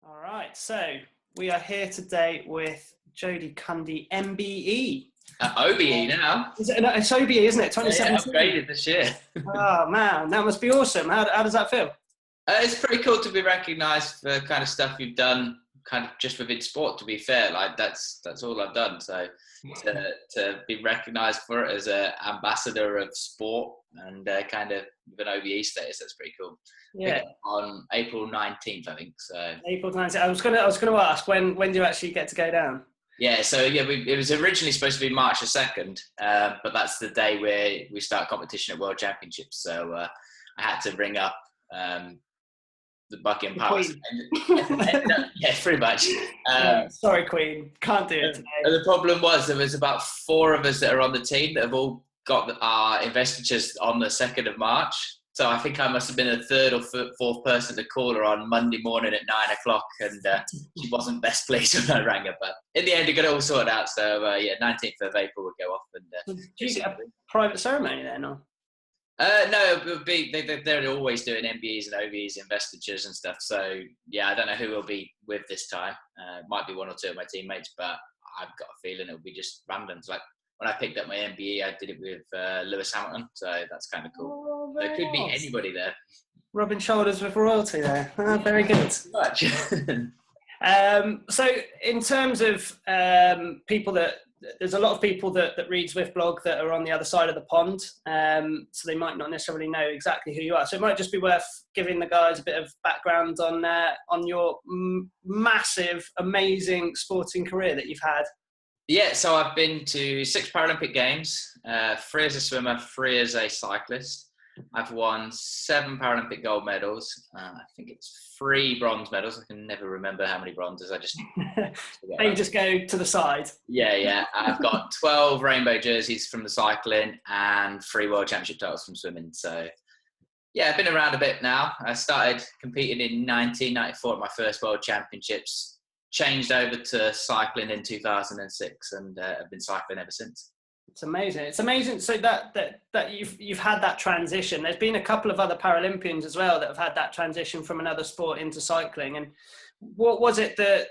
All right, so we are here today with Jody Cundy MBE. OBE now. It's OBE, isn't it? 2017. Yeah, upgraded this year. Oh man, that must be awesome. How does that feel? It's pretty cool to be recognised for kind of stuff you've done, kind of just within sport. To be fair, like that's all I've done. So to be recognised for it as an ambassador of sport and kind of with an OBE status, that's pretty cool. Yeah. On April 19th, I think. So April 19th. I was gonna ask when do you actually get to go down? Yeah, so it was originally supposed to be March the 2nd, but that's the day where we start competition at World Championships. So I had to ring up the Buckingham Palace. Yeah, pretty much. Sorry, Queen, can't do it today. And the problem was there was about 4 of us that are on the team that have all got our investitures on the 2nd of March. So I think I must have been the 3rd or 4th person to call her on Monday morning at 9 o'clock, and she wasn't best pleased when I rang her. But in the end, it got it all sorted out. So 19th of April would go off. And do you get a private ceremony then, or? No, it would be they're always doing MBEs and OBEs, investitures and stuff. So yeah, I don't know who will be with this time. Might be 1 or 2 of my teammates, but I've got a feeling it'll be just random. Like when I picked up my MBE, I did it with Lewis Hamilton, so that's kind of cool. Oh, there could be anybody there. Rubbing shoulders with royalty there. Oh, very good. Much. So in terms of people there's a lot of people that read ZwiftBlog that are on the other side of the pond, so they might not necessarily know exactly who you are. So it might just be worth giving the guys a bit of background on your massive, amazing sporting career that you've had. Yeah, so I've been to 6 Paralympic Games, 3 as a swimmer, 3 as a cyclist. I've won 7 Paralympic gold medals. I think it's 3 bronze medals. I can never remember how many bronzes. I just they just go to the side. Yeah. I've got 12 rainbow jerseys from the cycling and 3 world championship titles from swimming. So yeah, I've been around a bit now. I started competing in 1994 at my first world championships. Changed over to cycling in 2006, and I've been cycling ever since. It's amazing. It's amazing. So that you've had that transition. There's been a couple of other Paralympians as well that have had that transition from another sport into cycling. And what was it that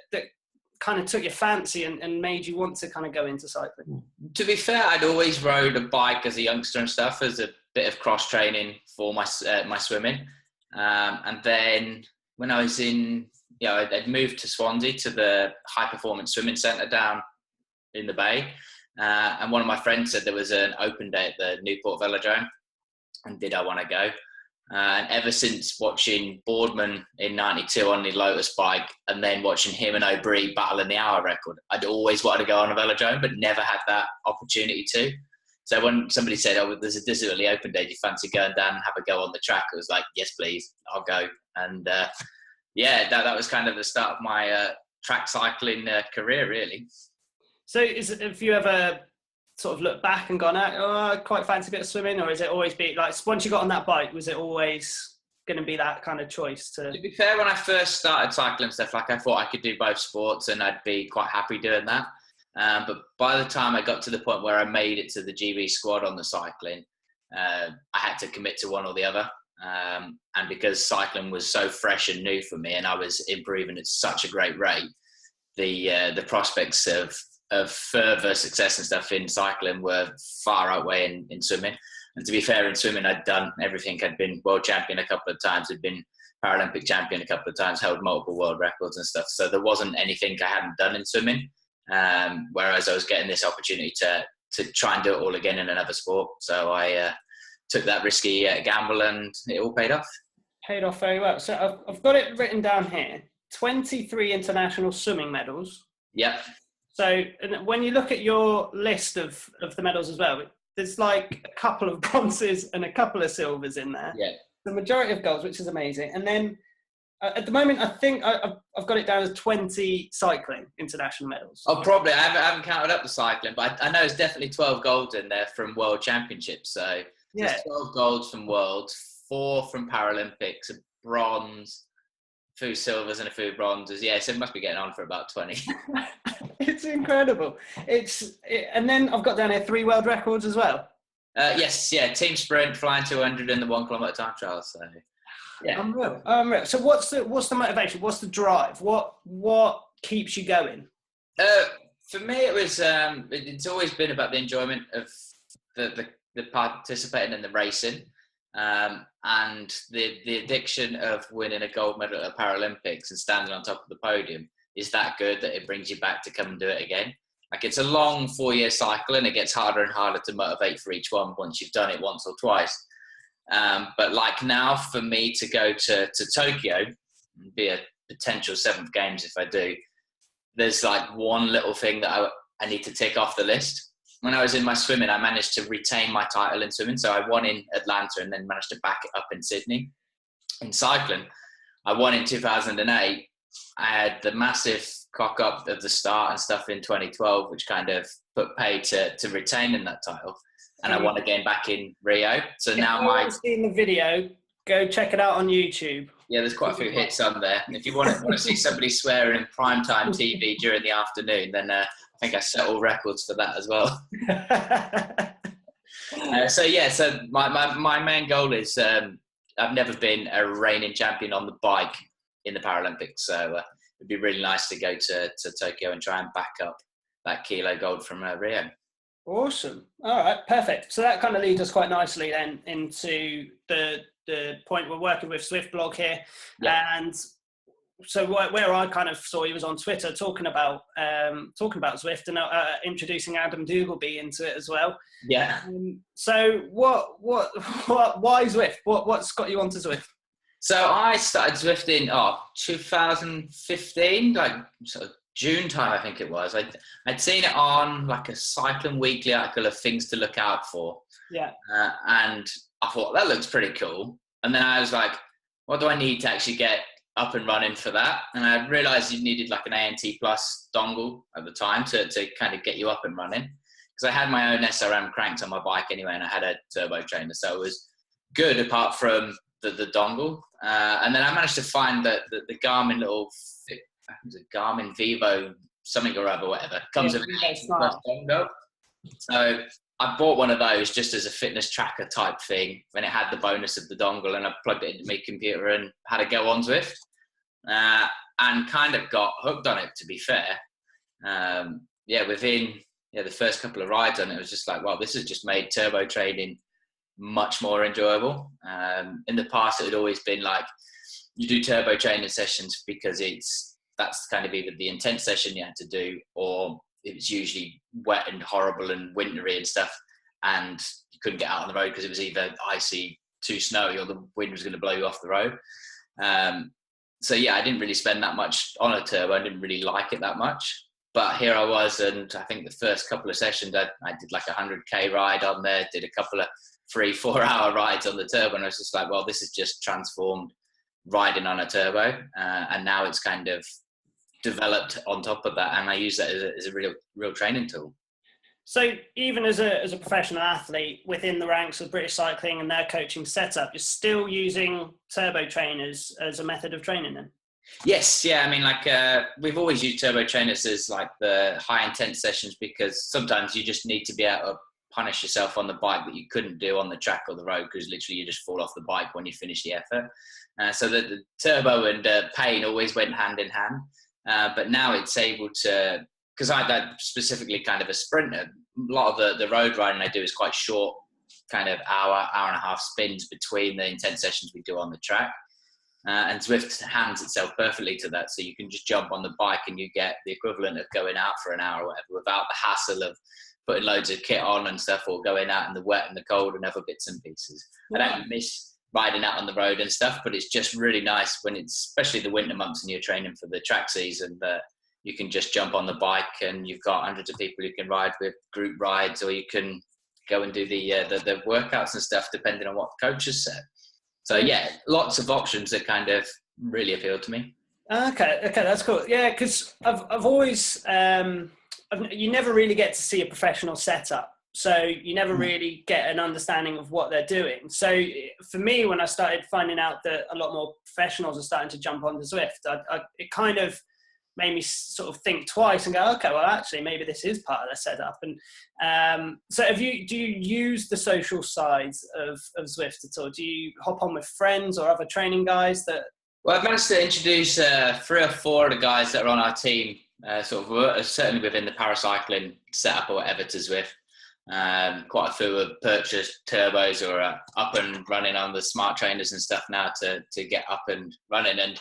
kind of took your fancy and made you want to kind of go into cycling? To be fair, I'd always rode a bike as a youngster and stuff as a bit of cross training for my swimming. And then when I was I'd moved to Swansea to the high performance swimming centre down in the Bay. And one of my friends said there was an open day at the Newport Velodrome, and did I want to go? And ever since watching Boardman in 92 on the Lotus bike, and then watching him and OBE battling the hour record, I'd always wanted to go on a velodrome, but never had that opportunity to. So when somebody said, "Oh, there's a really open day, do you fancy going down and have a go on the track?" I was like, "Yes, please, I'll go." And that was kind of the start of my track cycling career, really. So have you ever sort of looked back and gone, I quite fancy a bit of swimming, or is it always be like, once you got on that bike, was it always going to be that kind of choice? To be fair, when I first started cycling stuff, like I thought I could do both sports and I'd be quite happy doing that. But by the time I got to the point where I made it to the GB squad on the cycling, I had to commit to one or the other. And because cycling was so fresh and new for me, and I was improving at such a great rate, the prospects of further success and stuff in cycling were far outweigh in swimming. And to be fair, in swimming, I'd done everything. I'd been world champion a couple of times, had been Paralympic champion a couple of times, held multiple world records and stuff. So there wasn't anything I hadn't done in swimming. Whereas I was getting this opportunity to try and do it all again in another sport. So I took that risky gamble, and it all paid off. Paid off very well. So I've got it written down here: 23 international swimming medals. Yep. So and when you look at your list of the medals as well, there's like a couple of bronzes and a couple of silvers in there. Yeah. The majority of golds, which is amazing. And then at the moment, I think I've got it down as 20 cycling international medals. Oh, probably. I haven't counted up the cycling, but I know there's definitely 12 golds in there from World Championships. So there's 12 golds from Worlds, 4 from Paralympics, a bronze, a few silvers and a few bronzes. Yeah, so it must be getting on for about 20. It's incredible. And then I've got down here 3 world records as well. Yes, yeah, team sprint, flying 200 and the 1 kilometre time trial. So Yeah. Unreal. Unreal. So what's the motivation? What's the drive? What keeps you going? For me, it was it's always been about the enjoyment of the participating in the racing, and the addiction of winning a gold medal at the Paralympics and standing on top of the podium is that good that it brings you back to come and do it again. Like, it's a long 4-year cycle, and it gets harder and harder to motivate for each one once you've done it once or twice. But like now, for me to go to Tokyo, be a potential 7th games if I do, there's like one little thing that I need to tick off the list. When I was in my swimming, I managed to retain my title in swimming. So I won in Atlanta and then managed to back it up in Sydney. In cycling, I won in 2008. I had the massive cock up at the start and stuff in 2012, which kind of put pay to retaining that title. And I won again back in Rio. So if now you haven't seen the video, go check it out on YouTube. Yeah, there's quite a few hits on there. And if you want to see somebody swearing in primetime TV during the afternoon, then I think I set all records for that as well. So my main goal is I've never been a reigning champion on the bike in the Paralympics. So it'd be really nice to go to Tokyo and try and back up that kilo gold from Rio. Awesome. All right, perfect. So that kind of leads us quite nicely then into the point we're working with ZwiftBlog here. Yeah. And so where I kind of saw you was on Twitter talking about Zwift and introducing Adam Dougalby into it as well. Yeah. So why Zwift? What's got you onto Zwift? So I started Zwifting 2015, like sort of June time, I think it was. I'd seen it on like a Cycling Weekly article of things to look out for. Yeah. And I thought, that looks pretty cool. And then I was like, what do I need to actually get up and running for that? And I realized you needed like an ANT Plus dongle at the time to kind of get you up and running. Because I had my own SRM cranked on my bike anyway, and I had a turbo trainer. So it was good apart from the dongle. And then I managed to find the Garmin little, Garmin Vivo something or other, whatever, comes with an dongle. So I bought one of those just as a fitness tracker type thing when it had the bonus of the dongle, and I plugged it into my computer and had a go on Zwift, and kind of got hooked on it, to be fair. Within the first couple of rides on it, was just like, well, this has just made turbo training much more enjoyable. In the past, it had always been like, you do turbo training sessions because that's kind of either the intense session you had to do, or it was usually wet and horrible and wintry and stuff, and you couldn't get out on the road because it was either icy, too snowy, or the wind was going to blow you off the road. I didn't really spend that much on a turbo. I didn't really like it that much. But here I was, and I think the first couple of sessions, I did like a 100k ride on there, did a couple of 3-4 hour rides on the turbo, and I was just like, well, this is just transformed riding on a turbo, and now it's kind of developed on top of that, and I use that as a real training tool. So even as a professional athlete within the ranks of British Cycling and their coaching setup, you're still using turbo trainers as a method of training then? Yes, yeah. I mean, we've always used turbo trainers as like the high intense sessions, because sometimes you just need to be able to punish yourself on the bike that you couldn't do on the track or the road, because literally you just fall off the bike when you finish the effort. So the turbo and pain always went hand in hand. But now it's able to, because I'm specifically kind of a sprinter, a lot of the road riding I do is quite short, kind of hour and a half spins between the intense sessions we do on the track. And Zwift hands itself perfectly to that. So you can just jump on the bike and you get the equivalent of going out for an hour or whatever, without the hassle of putting loads of kit on and stuff, or going out in the wet and the cold and other bits and pieces. I don't miss riding out on the road and stuff, but it's just really nice when it's, especially the winter months and you're training for the track season, that you can just jump on the bike and you've got hundreds of people you can ride with, group rides, or you can go and do the workouts and stuff depending on what the coach has said. So yeah, lots of options that kind of really appeal to me. Okay, that's cool. Yeah, because I've always you never really get to see a professional setup, so you never really get an understanding of what they're doing. So for me, when I started finding out that a lot more professionals are starting to jump onto Zwift, it kind of made me sort of think twice and go, okay, well, actually, maybe this is part of the setup. And so do you use the social sides of Zwift at all? Do you hop on with friends or other training guys that? Well, I've managed to introduce 3 or 4 of the guys that are on our team, certainly within the paracycling setup or whatever, to Zwift. Quite a few have purchased turbos or are up and running on the smart trainers and stuff now to get up and running, and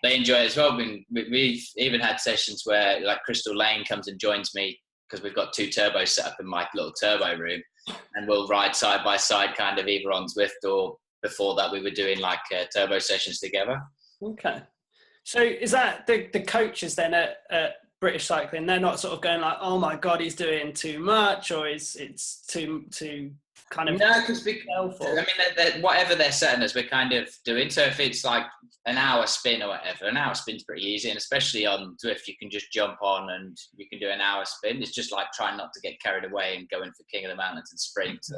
they enjoy it as well. We've even had sessions where like Crystal Lane comes and joins me because we've got 2 turbos set up in my little turbo room, and we'll ride side by side, kind of either on Zwift, or before that we were doing like turbo sessions together. Okay. So is that the coaches then at British Cycling? They're not sort of going like, oh my God, he's doing too much, or it's too kind of... No, because I mean, whatever they're setting us, we're kind of doing. So if it's like an hour spin or whatever, an hour spin's pretty easy. And especially on Zwift, you can just jump on and you can do an hour spin. It's just like trying not to get carried away and going for King of the Mountains and sprints,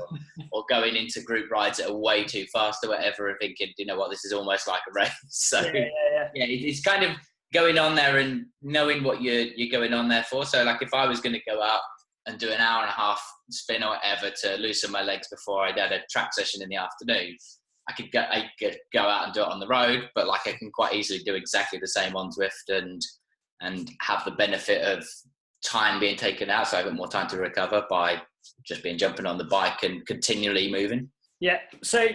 or going into group rides that are way too fast or whatever, and thinking, you know what, this is almost like a race. So yeah, it's kind of going on there and knowing what you're going on there for. So like if I was going to go out and do an hour and a half spin or whatever to loosen my legs before I had a track session in the afternoon, I could go out and do it on the road, but like I can quite easily do exactly the same on Zwift and have the benefit of time being taken out, so I got more time to recover by just jumping on the bike and continually moving. Yeah. So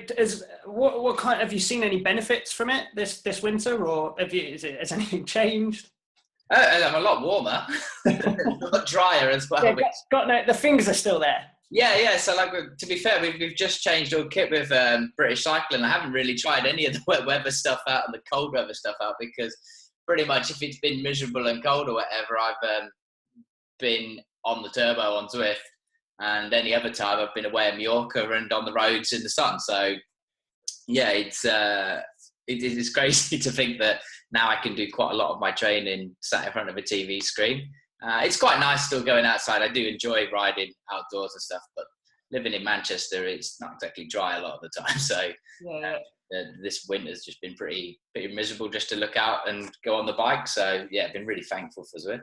what kind, have you seen any benefits from it this winter, or has anything changed? I'm a lot warmer, a lot drier as well. Yeah, the fingers are still there. Yeah. So like, to be fair, we've just changed all kit with British Cycling. I haven't really tried any of the wet weather stuff out and the cold weather stuff out, because pretty much if it's been miserable and cold or whatever, I've been on the turbo on Zwift, and any other time I've been away in Mallorca and on the roads in the sun. So yeah, it's crazy to think that now I can do quite a lot of my training sat in front of a TV screen. It's quite nice still going outside. I do enjoy riding outdoors and stuff, but living in Manchester, it's not exactly dry a lot of the time. So this winter's just been pretty miserable just to look out and go on the bike. So yeah, I've been really thankful for Zwift.